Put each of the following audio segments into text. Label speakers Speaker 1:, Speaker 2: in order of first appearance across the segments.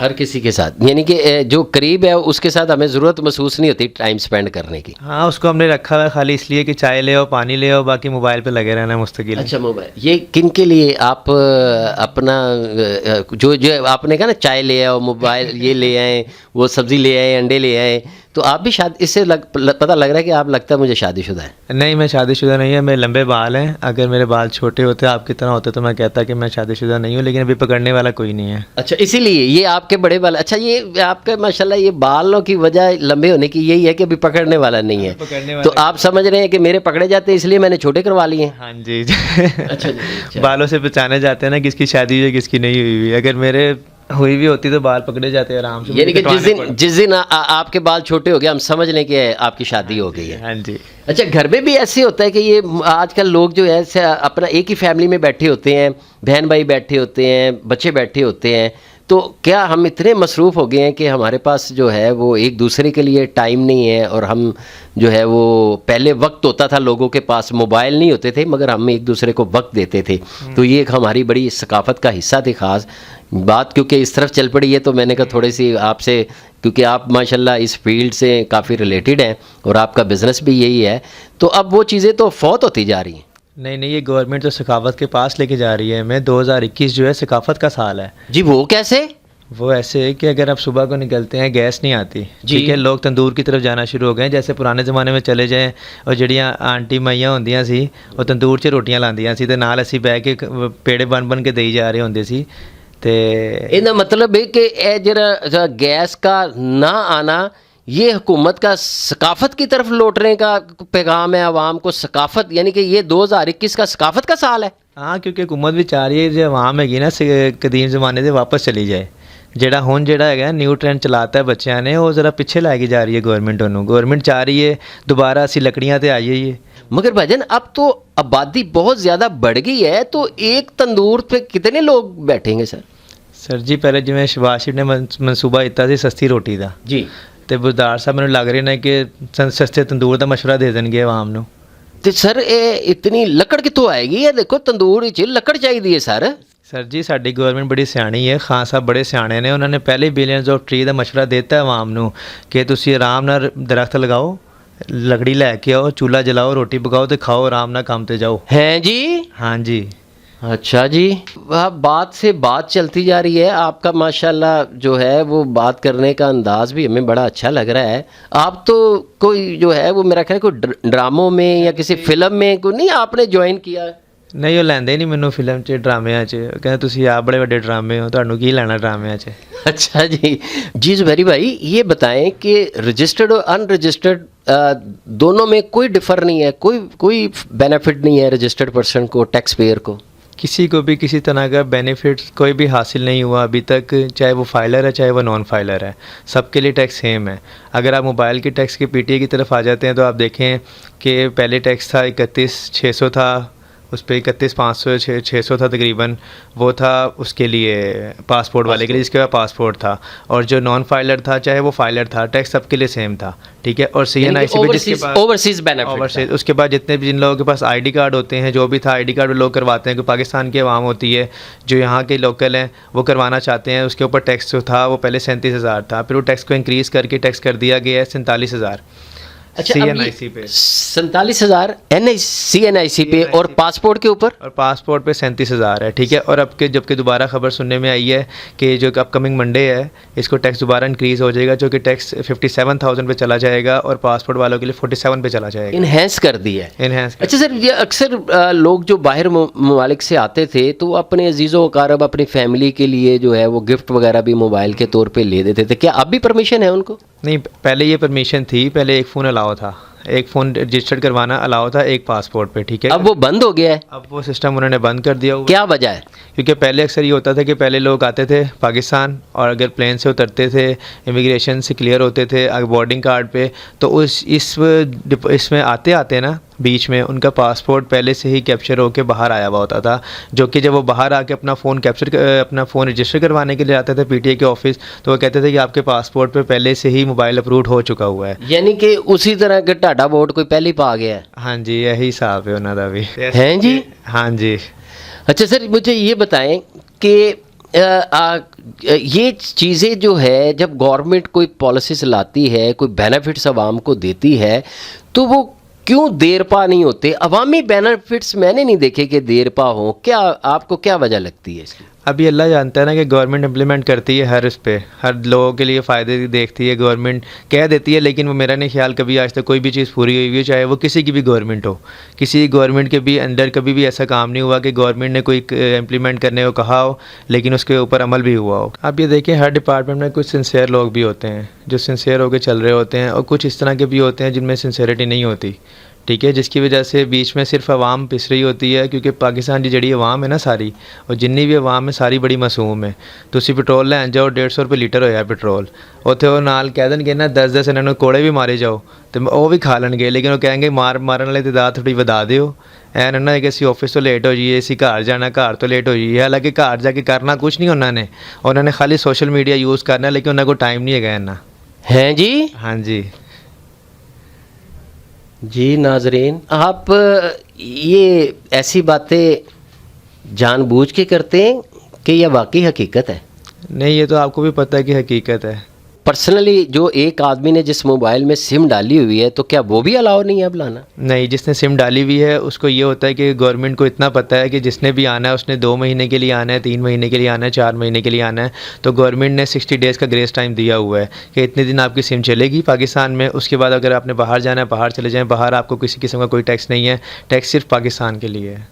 Speaker 1: ہر کسی کے ساتھ، یعنی کہ جو قریب ہے اس کے ساتھ ہمیں ضرورت محسوس نہیں ہوتی ٹائم سپینڈ کرنے کی.
Speaker 2: ہاں اس کو ہم نے رکھا ہوا ہے خالی اس لیے کہ چائے لے آؤ پانی لے آؤ، باقی موبائل پہ لگے رہنا ہے مستقل.
Speaker 1: اچھا موبائل، یہ کن کے لیے آپ اپنا جو آپ نے کہا نا چائے لے آؤ موبائل یہ لے آئیں وہ سبزی لے آئیں انڈے لے آئیں، تو آپ بھی اس سے پتہ لگ رہا ہے کہ آپ لگتا ہے مجھے شادی شدہ ہے.
Speaker 2: نہیں میں شادی شدہ نہیں ہے، میرے لمبے بال ہیں. اگر میرے بال چھوٹے ہوتے آپ کی طرح ہوتے تو میں کہتا کہ میں شادی شدہ نہیں ہوں، لیکن ابھی پکڑنے والا کوئی نہیں ہے.
Speaker 1: اچھا اسی لیے یہ آپ کے بڑے بال. اچھا یہ آپ کا ماشاءاللہ یہ بالوں کی وجہ لمبے ہونے کی یہی ہے کہ ابھی پکڑنے والا نہیں ہے، تو آپ سمجھ رہے ہیں کہ میرے پکڑے جاتے ہیں اس لیے میں نے چھوٹے کروا لیے ہیں.
Speaker 2: ہاں جی.
Speaker 1: اچھا جی.
Speaker 2: بالوں سے پہچانے جاتے ہیں نا کس کی شادی ہوئی کس کی نہیں ہوئی ہوئی. اگر میرے ہوئی بھی ہوتی تو بال پکڑے جاتے آرام سے.
Speaker 1: یعنی کہ جس دن آپ کے بال چھوٹے ہو گئے ہم سمجھ لیں کہ آپ کی شادی ہو گئی ہے.
Speaker 2: ہاں جی.
Speaker 1: اچھا گھر میں بھی ایسے ہوتا ہے کہ یہ آج کل لوگ جو ہے اپنا ایک ہی فیملی میں بیٹھے ہوتے ہیں، بہن بھائی بیٹھے ہوتے ہیں، بچے بیٹھے ہوتے ہیں، تو کیا ہم اتنے مصروف ہو گئے ہیں کہ ہمارے پاس جو ہے وہ ایک دوسرے کے لیے ٹائم نہیں ہے، اور ہم جو ہے وہ پہلے وقت ہوتا تھا لوگوں کے پاس، موبائل نہیں ہوتے تھے مگر ہم ایک دوسرے کو وقت دیتے تھے، تو یہ ایک ہماری بڑی ثقافت کا حصہ تھی. خاص بات کیونکہ اس طرف چل پڑی ہے تو میں نے کہا تھوڑی سی آپ سے، کیونکہ آپ ماشاءاللہ اس فیلڈ سے کافی ریلیٹڈ ہیں اور آپ کا بزنس بھی یہی ہے، تو اب وہ چیزیں تو فوت ہوتی جا رہی ہیں.
Speaker 2: نہیں یہ گورنمنٹ تو ثقافت کے پاس لے کے جا رہی ہے. میں 2021 جو ہے ثقافت کا سال ہے.
Speaker 1: جی وہ کیسے؟
Speaker 2: وہ ایسے ہے کہ اگر آپ صبح کو نکلتے ہیں گیس نہیں آتی، ٹھیک ہے، لوگ تندور کی طرف جانا شروع ہو گئے ہیں. جیسے پرانے زمانے میں چلے جائیں اور جڑیاں آنٹی مائیاں ہوندیاں سی وہ تندور 'ਚ روٹیاں لاندیاں سی تے نال اسی بہ کے پیڑے بن کے دئی جا رہے ہوندے سی. تے
Speaker 1: یہ مطلب ہے کہ اے جڑا گیس کا نہ آنا یہ حکومت کا ثقافت کی طرف لوٹنے کا پیغام ہے عوام کو. ثقافت یعنی کہ یہ 2021 کا ثقافت کا سال ہے.
Speaker 2: ہاں کیونکہ حکومت بھی چاہ رہی ہے جو عوام ہے نا قدیم زمانے سے واپس چلی جائے. جڑا ہن جڑا ہے نیو ٹرینڈ چلاتا ہے بچیاں نے وہ ذرا پیچھے لے کے جا رہی ہے گورنمنٹ. گورنمنٹ چاہ رہی ہے دوبارہ اسی لکڑیاں تے آئی ہے.
Speaker 1: مگر بھجن اب تو آبادی بہت زیادہ بڑھ گئی ہے، تو ایک تندور پہ کتنے لوگ بیٹھیں گے سر؟
Speaker 2: سر جی پہلے جی شہباز شریف نے منصوبہ دیتا سی سستی روٹی دا
Speaker 1: جی،
Speaker 2: تے بردار صاحب مجھے لگ رہے ہیں کہ سستے تندور دا مشورہ دے دیں گے عوام نو.
Speaker 1: تو سر اتنی لکڑ کتوں آئے گی؟ یہ دیکھو تندور وچ لکڑ چاہیے سر.
Speaker 2: سر جی ساری گورنمنٹ بڑی سیانی ہے. خان صاحب بڑے سیانے نے، انہوں نے پہلے بلینز آف ٹری دا مشورہ دیتا ہے عوام نو کہ تسی آرام نال درخت لگاؤ، لکڑی لے کے آؤ، چولہا جلاؤ، روٹی پکاؤ تے کھاؤ، آرام نال کام تے جاؤ.
Speaker 1: ہیں جی؟
Speaker 2: ہاں جی.
Speaker 1: اچھا جی، بات سے بات چلتی جا رہی ہے. آپ کا ماشاءاللہ جو ہے وہ بات کرنے کا انداز بھی ہمیں بڑا اچھا لگ رہا ہے. آپ تو کوئی جو ہے وہ میرا خیال ہے کوئی ڈراموں میں یا کسی فلم میں کوئی نہیں آپ نے جوائن کیا؟
Speaker 2: نہیں وہ لیندے نہیں مینوں فلم 'ਚ ڈرامے 'ਚ. کہتے تسی آپ بڑے بڑے ڈرامے ہو، تہانوں کی لینا ڈرامے 'ਚ.
Speaker 1: اچھا جی زبیری بھائی یہ بتائیں کہ رجسٹرڈ اور ان رجسٹرڈ دونوں میں کوئی ڈفر نہیں ہے، کوئی بینیفٹ نہیں ہے رجسٹرڈ پرسن کو، ٹیکس پیئر کو؟
Speaker 2: کسی کو بھی کسی طرح کا بینیفٹ کوئی بھی حاصل نہیں ہوا ابھی تک، چاہے وہ فائلر ہے چاہے وہ نان فائلر ہے، سب کے لیے ٹیکس سیم ہے. اگر آپ موبائل کے ٹیکس کے پی ٹی اے کی طرف آ جاتے ہیں تو آپ دیکھیں کہ پہلے ٹیکس تھا 31,600 تھا، اس پہ 31,500 600 تھا تقریباً، وہ تھا اس کے لیے پاسپورٹ والے کے لیے جس کے بعد پاسپورٹ تھا. اور جو نان فائلر تھا چاہے وہ فائلر تھا، ٹیکس سب کے لیے سیم تھا. ٹھیک ہے. اور سی این آئی سی پہ جس کے پاس
Speaker 1: اوورسیز بینیفٹ،
Speaker 2: اس کے بعد جتنے بھی جن لوگوں کے پاس آئی ڈی کارڈ ہوتے ہیں، جو بھی تھا آئی ڈی کارڈ لوگ کرواتے ہیں کہ پاکستان کی عوام ہوتی ہے جو یہاں کے لوکل ہیں وہ کروانا چاہتے ہیں، اس کے اوپر ٹیکس جو تھا وہ پہلے 37,000 تھا، پھر وہ ٹیکس کو انکریز کر کے ٹیکس کر دیا گیا ہے 47,000
Speaker 1: اچھا
Speaker 2: سی این آئی سی پہ،
Speaker 1: 47,000 سی این آئی سی پہ، اور پاسپورٹ کے اوپر
Speaker 2: اور پاسپورٹ پہ 37,000 ہے. ٹھیک ہے. اور اب کے جبکہ دوبارہ خبر سننے میں آئی ہے کہ جو اپ کمنگ منڈے ہے اس کو ٹیکس دوبارہ انکریز ہو جائے گا، جو کہ ٹیکس 57,000 پہ چلا جائے گا اور پاسپورٹ والوں کے لیے 47 پہ چلا جائے گا.
Speaker 1: انہینس کر دیا ہے.
Speaker 2: انہینس.
Speaker 1: اچھا سر یہ اکثر لوگ جو باہر ممالک سے آتے تھے تو وہ اپنے عزیز و اقارب اپنی فیملی کے لیے جو ہے وہ گفٹ وغیرہ بھی موبائل کے طور پہ لے دیتے تھے، کیا اب بھی پرمیشن ہے ان کو؟
Speaker 2: نہیں پہلے یہ پرمیشن تھی، پہلے ایک فون الاؤ تھا، ایک فون رجسٹرڈ کروانا الاؤ تھا ایک پاسپورٹ پہ. ٹھیک ہے.
Speaker 1: اب وہ بند ہو گیا ہے.
Speaker 2: اب وہ سسٹم انہوں نے بند کر دیا.
Speaker 1: کیا وجہ ہے؟
Speaker 2: کیونکہ پہلے اکثر یہ ہوتا تھا کہ پہلے لوگ آتے تھے پاکستان اور اگر پلین سے اترتے تھے امیگریشن سے کلیئر ہوتے تھے بورڈنگ کارڈ پہ، تو اس میں آتے نا بیچ میں ان کا پاسپورٹ پہلے سے ہی کیپچر ہو کے باہر آیا ہوا ہوتا تھا، جو کہ جب وہ باہر آ کے اپنا فون رجسٹر کروانے کے لیے آتے تھے پی ٹی اے کے آفس، تو وہ کہتے تھے کہ آپ کے پاسپورٹ پہ پہلے سے ہی موبائل اپروڈ ہو چکا ہوا ہے.
Speaker 1: یعنی کہ اسی طرح کہ ٹاڈا ووٹ کوئی پہلے ہی پا گیا ہے.
Speaker 2: ہاں جی یہی حساب ہے انہوں کا بھی.
Speaker 1: ہیں جی.
Speaker 2: ہاں جی.
Speaker 1: اچھا سر مجھے یہ بتائیں کہ یہ چیزیں جو ہے جب گورنمنٹ کوئی پالیسیز لاتی ہے, کوئی بینیفٹس عوام کو دیتی ہے, تو وہ کیوں دیر پا نہیں ہوتے؟ عوامی بینیفٹس میں نے نہیں دیکھے کہ دیر پا ہوں. کیا آپ کو کیا وجہ لگتی ہے اس کی؟
Speaker 2: ابھی اللہ جانتا ہے نا کہ گورنمنٹ امپلیمنٹ کرتی ہے ہر اس پہ, ہر لوگوں کے لیے فائدے دیکھتی ہے گورنمنٹ, کہہ دیتی ہے, لیکن وہ میرا نہیں خیال کبھی آج تک کوئی بھی چیز پوری ہوئی ہے, چاہے وہ کسی کی بھی گورنمنٹ ہو. کسی گورنمنٹ کے بھی اندر کبھی بھی ایسا کام نہیں ہوا کہ گورنمنٹ نے کوئی امپلیمنٹ کرنے کو کہا ہو لیکن اس کے اوپر عمل بھی ہوا ہو. اب یہ دیکھیں ہر ڈپارٹمنٹ میں کچھ سنسیئر لوگ بھی ہوتے ہیں جو سنسیئر ہو کے چل رہے ہوتے ہیں, اور کچھ اس طرح کے بھی ہوتے ہیں جن میں سنسیئرٹی نہیں ہوتی, ٹھیک ہے, جس کی وجہ سے بیچ میں صرف عوام پس رہی ہوتی ہے. کیونکہ پاکستان کی جڑی عوام ہے نا ساری, اور جنی بھی عوام ہے ساری بڑی معصوم ہے. تسی پٹرول لین جاؤ 150 روپے لیٹر ہویا پٹرول, اتنے وہ نال کہہ دیں گے نا 10 انہوں نے کوڑے بھی مارے جاؤ تو وہ بھی کھا لیں گے, لیکن وہ کہیں گے مارن والی تعداد تھوڑی ودا دیو, این نہ کہ اسی آفس تو لیٹ ہو جائیے, اسی گھر جانا گھر تو لیٹ ہو جائیے. حالانکہ گھر جا کے کرنا کچھ نہیں انہوں نے خالی سوشل میڈیا یوز کرنا, لیکن انہوں کو ٹائم نہیں ہے نا.
Speaker 1: ہیں جی؟
Speaker 2: ہاں جی.
Speaker 1: جی ناظرین, آپ یہ ایسی باتیں جان بوجھ کے کرتے ہیں کہ یہ واقعی حقیقت ہے؟
Speaker 2: نہیں, یہ تو آپ کو بھی پتہ ہے کہ حقیقت ہے.
Speaker 1: پرسنلی جو ایک آدمی نے جس موبائل میں سم ڈالی ہوئی ہے, تو کیا وہ بھی الاؤ نہیں ہے اب لانا؟ نہیں,
Speaker 2: جس نے سم ڈالی ہوئی ہے اس کو یہ ہوتا ہے کہ گورنمنٹ کو اتنا پتہ ہے کہ جس نے بھی آنا ہے اس نے 2 مہینے کے لیے آنا ہے, 3 مہینے کے لیے آنا ہے, 4 مہینے کے لیے آنا ہے. تو گورنمنٹ نے 60 ڈیز کا گریس ٹائم دیا ہوا ہے کہ اتنے دن آپ کی سم چلے گی پاکستان میں. اس کے بعد اگر آپ نے باہر جانا ہے باہر چلے جائیں, باہر آپ کو کسی قسم کا کوئی ٹیکس نہیں ہے, ٹیکس صرف پاکستان کے لیے ہے.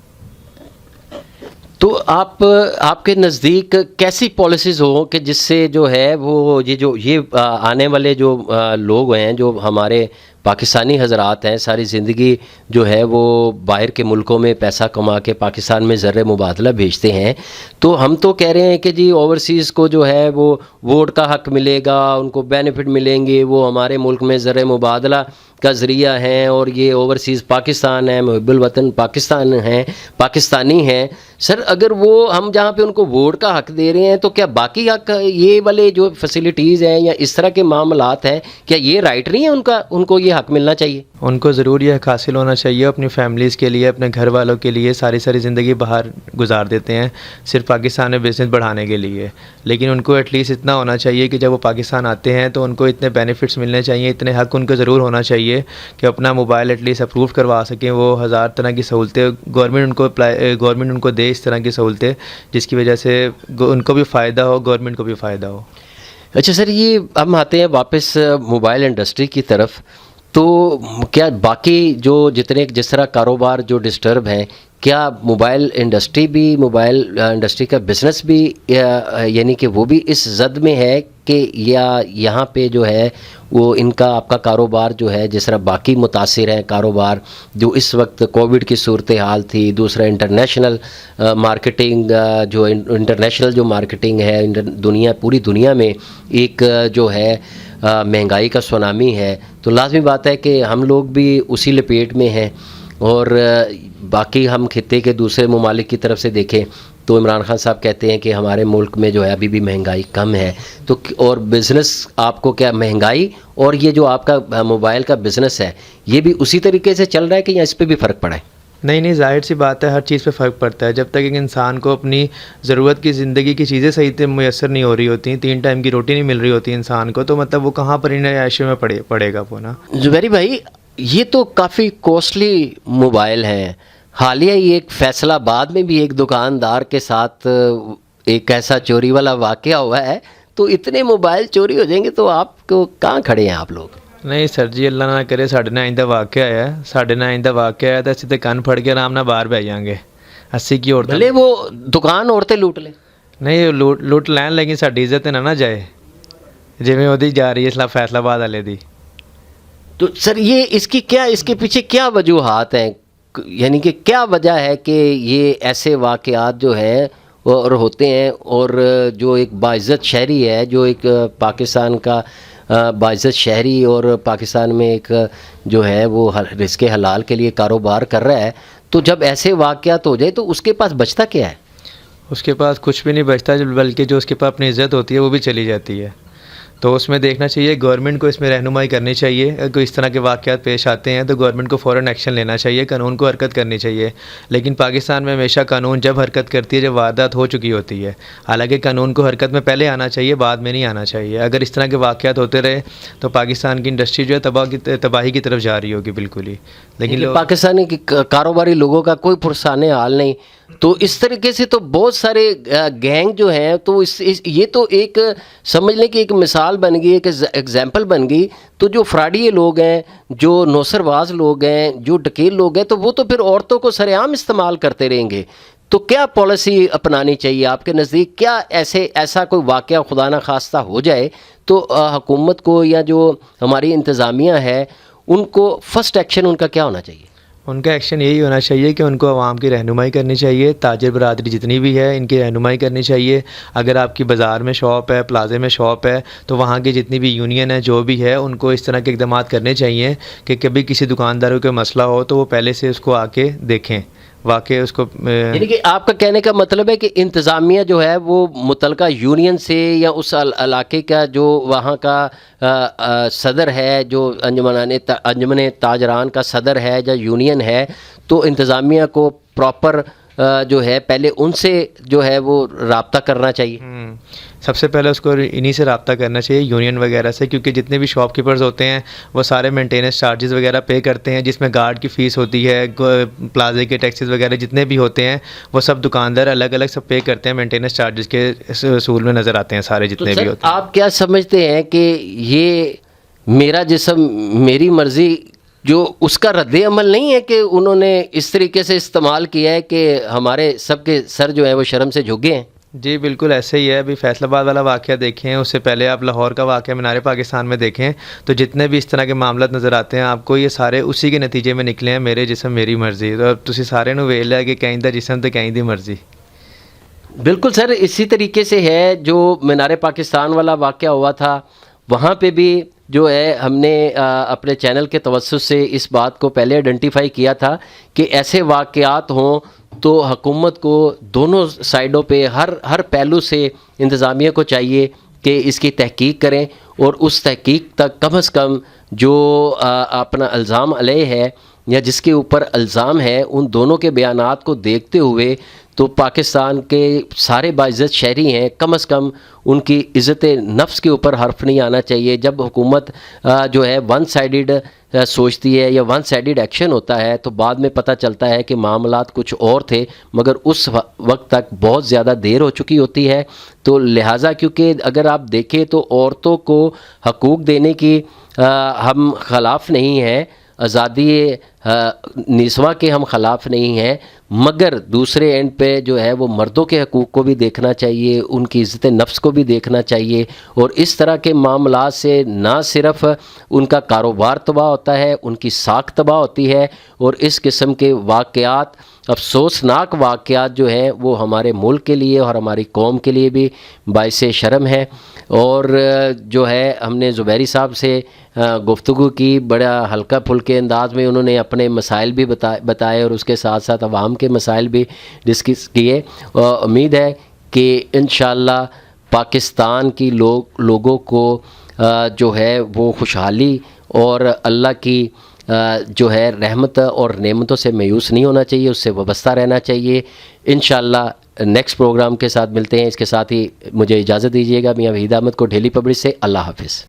Speaker 1: تو آپ کے نزدیک کیسی پالیسیز ہوں کہ جس سے جو ہے وہ یہ آنے والے جو لوگ ہیں, جو ہمارے پاکستانی حضرات ہیں, ساری زندگی جو ہے وہ باہر کے ملکوں میں پیسہ کما کے پاکستان میں زر مبادلہ بھیجتے ہیں, تو ہم تو کہہ رہے ہیں کہ جی اوورسیز کو جو ہے وہ ووٹ کا حق ملے گا, ان کو بینیفٹ ملیں گے, وہ ہمارے ملک میں زر مبادلہ کا ذریعہ ہیں, اور یہ اوورسیز پاکستان ہے, محب الوطن پاکستان ہیں, پاکستانی ہیں. سر اگر وہ ہم جہاں پہ ان کو ووٹ کا حق دے رہے ہیں, تو کیا باقی حق یہ والے جو فیسلٹیز ہیں یا اس طرح کے معاملات ہیں, کیا یہ رائٹ نہیں ہے ان کو یہ حق ملنا چاہیے؟
Speaker 2: ان کو ضرور یہ حق حاصل ہونا چاہیے. اپنی فیملیز کے لیے, اپنے گھر والوں کے لیے ساری زندگی باہر گزار دیتے ہیں صرف پاکستان میں بزنس بڑھانے کے لیے. لیکن ان کو ایٹ لیسٹ اتنا ہونا چاہیے کہ جب وہ پاکستان آتے ہیں تو ان کو اتنے بینیفٹس ملنے چاہیے, اتنے حق ان کو ضرور ہونا چاہیے کہ اپنا موبائل ایٹ لیسٹ اپروو کروا سکیں. وہ 1000 طرح کی سہولتیں گورنمنٹ ان کو دے, اس طرح کی سہولتیں جس کی وجہ سے ان کو بھی فائدہ ہو, گورنمنٹ کو بھی فائدہ ہو.
Speaker 1: اچھا سر, یہ ہم آتے ہیں واپس موبائل انڈسٹری کی طرف. تو کیا باقی جو جس طرح کاروبار جو ڈسٹرب ہیں, کیا موبائل انڈسٹری کا بزنس بھی یعنی کہ وہ بھی اس زد میں ہے کہ یا یہاں پہ جو ہے وہ ان کا آپ کا کاروبار جو ہے جس طرح باقی متاثر ہیں کاروبار جو اس وقت کووڈ کی صورتحال تھی, دوسرا انٹرنیشنل مارکیٹنگ جو مارکیٹنگ ہے پوری دنیا میں ایک جو ہے مہنگائی کا سونامی ہے, تو لازمی بات ہے کہ ہم لوگ بھی اسی لپیٹ میں ہیں. اور باقی ہم خطے کے دوسرے ممالک کی طرف سے دیکھیں تو عمران خان صاحب کہتے ہیں کہ ہمارے ملک میں جو ہے ابھی بھی مہنگائی کم ہے. تو اور بزنس آپ کو کیا مہنگائی اور یہ جو آپ کا موبائل کا بزنس ہے یہ بھی اسی طریقے سے چل رہا ہے کہ یا اس پہ بھی فرق پڑا ہے؟
Speaker 2: نہیں, ظاہر سی بات ہے, ہر چیز پہ فرق پڑتا ہے. جب تک ایک انسان کو اپنی ضرورت کی زندگی کی چیزیں صحیح سے میسر نہیں ہو رہی ہوتی, 3 ٹائم کی روٹی نہیں مل رہی ہوتی انسان کو, تو مطلب وہ کہاں پر ان عیاشیوں میں پڑے گا وہ نا.
Speaker 1: زبیری بھائی, یہ تو کافی کوسٹلی موبائل ہیں. حالیہ ہی ایک فیصل آباد میں بھی ایک دکاندار کے ساتھ ایک ایسا چوری والا واقعہ ہوا ہے, تو اتنے موبائل چوری ہو جائیں گے تو آپ کو کہاں کھڑے ہیں آپ لوگ؟
Speaker 2: نہیں سر جی, اللہ نہ کرے ساڈے نال آئندہ واقعہ ہے تو اسی تے کن پھڑ کے آرام نال باہر بہ جائیں گے. 80 کی عورتیں
Speaker 1: بھلے وہ دکان عورتیں لوٹ لیں,
Speaker 2: نہیں لوٹ لین, لیکن ساڈی عزت نہ جائے جویں اودی جا رہی ہے اسلام فیصل آباد والے دی.
Speaker 1: تو سر یہ اس کے پیچھے کیا وجوہات ہیں, یعنی کہ کیا وجہ ہے کہ یہ ایسے واقعات جو ہیں اور ہوتے ہیں, اور جو ایک باعزت شہری ہے, جو ایک پاکستان کا باعزت شہری اور پاکستان میں ایک جو ہے وہ رزق حلال کے لیے کاروبار کر رہا ہے, تو جب ایسے واقعات ہو جائے تو اس کے پاس بچتا کیا ہے؟
Speaker 2: اس کے پاس کچھ بھی نہیں بچتا, بلکہ جو اس کے پاس اپنی عزت ہوتی ہے وہ بھی چلی جاتی ہے. تو اس میں دیکھنا چاہیے گورنمنٹ کو اس میں رہنمائی کرنی چاہیے. اگر کوئی اس طرح کے واقعات پیش آتے ہیں تو گورنمنٹ کو فوراً ایکشن لینا چاہیے, قانون کو حرکت کرنی چاہیے. لیکن پاکستان میں ہمیشہ قانون جب حرکت کرتی ہے جب واردات ہو چکی ہوتی ہے. حالانکہ قانون کو حرکت میں پہلے آنا چاہیے, بعد میں نہیں آنا چاہیے. اگر اس طرح کے واقعات ہوتے رہے تو پاکستان کی انڈسٹری جو ہے تباہی کی طرف جا رہی ہوگی بالکل ہی. لیکن
Speaker 1: پاکستانی کاروباری لوگوں کا کوئی پرسان حال نہیں. تو اس طریقے سے تو بہت سارے گینگ جو ہیں تو یہ تو ایک سمجھ لیں کہ ایک مثال بن گئی, ایک ایگزامپل بن گئی. تو جو فراڈی لوگ ہیں, جو نوسرواز لوگ ہیں, جو ڈکیل لوگ ہیں, تو وہ تو پھر عورتوں کو سر عام استعمال کرتے رہیں گے. تو کیا پالیسی اپنانی چاہیے آپ کے نزدیک؟ کیا ایسا کوئی واقعہ خدا نہ خواستہ ہو جائے تو حکومت کو یا جو ہماری انتظامیہ ہے ان کو فرسٹ ایکشن ان کا کیا ہونا چاہیے؟
Speaker 2: ان کا ایکشن یہی ہونا چاہیے کہ ان کو عوام کی رہنمائی کرنی چاہیے. تاجر برادری جتنی بھی ہے ان کی رہنمائی کرنی چاہیے. اگر آپ کی بازار میں شاپ ہے, پلازے میں شاپ ہے, تو وہاں کی جتنی بھی یونین ہے جو بھی ہے ان کو اس طرح کے اقدامات کرنے چاہیے کہ کبھی کسی دکانداروں کا مسئلہ ہو تو وہ پہلے سے اس کو آ کے دیکھیں. واقعی اس کو
Speaker 1: یعنی کہ آپ کا کہنے کا مطلب ہے کہ انتظامیہ جو ہے وہ متعلقہ یونین سے یا اس علاقے کا جو وہاں کا صدر ہے, جو انجمن تاجران کا صدر ہے یا یونین ہے, تو انتظامیہ کو پراپر جو ہے پہلے ان سے جو ہے وہ رابطہ کرنا چاہیے.
Speaker 2: سب سے پہلے اس کو انہی سے رابطہ کرنا چاہیے, یونین وغیرہ سے, کیونکہ جتنے بھی شاپ کیپرز ہوتے ہیں وہ سارے مینٹیننس چارجز وغیرہ پے کرتے ہیں, جس میں گارڈ کی فیس ہوتی ہے, پلازے کے ٹیکسز وغیرہ جتنے بھی ہوتے ہیں وہ سب دکاندار الگ الگ سب پے کرتے ہیں. مینٹیننس چارجز کے اصول میں نظر آتے ہیں سارے جتنے بھی ہوتے ہیں.
Speaker 1: آپ کیا سمجھتے ہیں کہ یہ میرا جسم میری مرضی جو اس کا رد عمل نہیں ہے کہ انہوں نے اس طریقے سے استعمال کیا ہے کہ ہمارے سب کے سر جو ہے وہ شرم سے جھک گئے ہیں؟
Speaker 2: جی بالکل ایسے ہی ہے. ابھی فیصل آباد والا واقعہ دیکھیں, اس سے پہلے آپ لاہور کا واقعہ مینار پاکستان میں دیکھیں, تو جتنے بھی اس طرح کے معاملات نظر آتے ہیں آپ کو یہ سارے اسی کے نتیجے میں نکلے ہیں. میرے جسم میری مرضی. تو اب تسی سارے نو ویل ہے کہ کہیں دا جسم تو کہیں دی مرضی.
Speaker 1: بالکل سر, اسی طریقے سے ہے. جو مینار پاکستان والا واقعہ ہوا تھا وہاں پہ بھی جو ہے ہم نے اپنے چینل کے توسط سے اس بات کو پہلے آئیڈینٹیفائی کیا تھا کہ ایسے واقعات ہوں تو حکومت کو دونوں سائڈوں پہ ہر پہلو سے انتظامیہ کو چاہیے کہ اس کی تحقیق کریں, اور اس تحقیق تک کم از کم جو اپنا الزام علیہ ہے یا جس کے اوپر الزام ہے ان دونوں کے بیانات کو دیکھتے ہوئے تو پاکستان کے سارے باعزت شہری ہیں, کم از کم ان کی عزت نفس کے اوپر حرف نہیں آنا چاہیے. جب حکومت جو ہے ون سائیڈڈ سوچتی ہے یا ون سائیڈڈ ایکشن ہوتا ہے تو بعد میں پتہ چلتا ہے کہ معاملات کچھ اور تھے, مگر اس وقت تک بہت زیادہ دیر ہو چکی ہوتی ہے. تو لہٰذا کیونکہ اگر آپ دیکھیں تو عورتوں کو حقوق دینے کی ہم خلاف نہیں ہیں, آزادی نسواں کے ہم خلاف نہیں ہیں, مگر دوسرے اینڈ پہ جو ہے وہ مردوں کے حقوق کو بھی دیکھنا چاہیے, ان کی عزت نفس کو بھی دیکھنا چاہیے. اور اس طرح کے معاملات سے نہ صرف ان کا کاروبار تباہ ہوتا ہے, ان کی ساکھ تباہ ہوتی ہے, اور اس قسم کے واقعات, افسوسناک واقعات جو ہیں وہ ہمارے ملک کے لیے اور ہماری قوم کے لیے بھی باعث شرم ہے. اور جو ہے ہم نے زبیری صاحب سے گفتگو کی, بڑا ہلکا پھلکے انداز میں انہوں نے اپنے مسائل بھی بتائے اور اس کے ساتھ ساتھ عوام کے مسائل بھی ڈسکس کیے. امید ہے کہ انشاءاللہ پاکستان کی لوگوں کو جو ہے وہ خوشحالی اور اللہ کی جو ہے رحمت اور نعمتوں سے مایوس نہیں ہونا چاہیے, اس سے وابستہ رہنا چاہیے. انشاءاللہ نیکسٹ پروگرام کے ساتھ ملتے ہیں. اس کے ساتھ ہی مجھے اجازت دیجیے گا. میاں وحید احمد کو ڈیلی پبلش سے اللہ حافظ.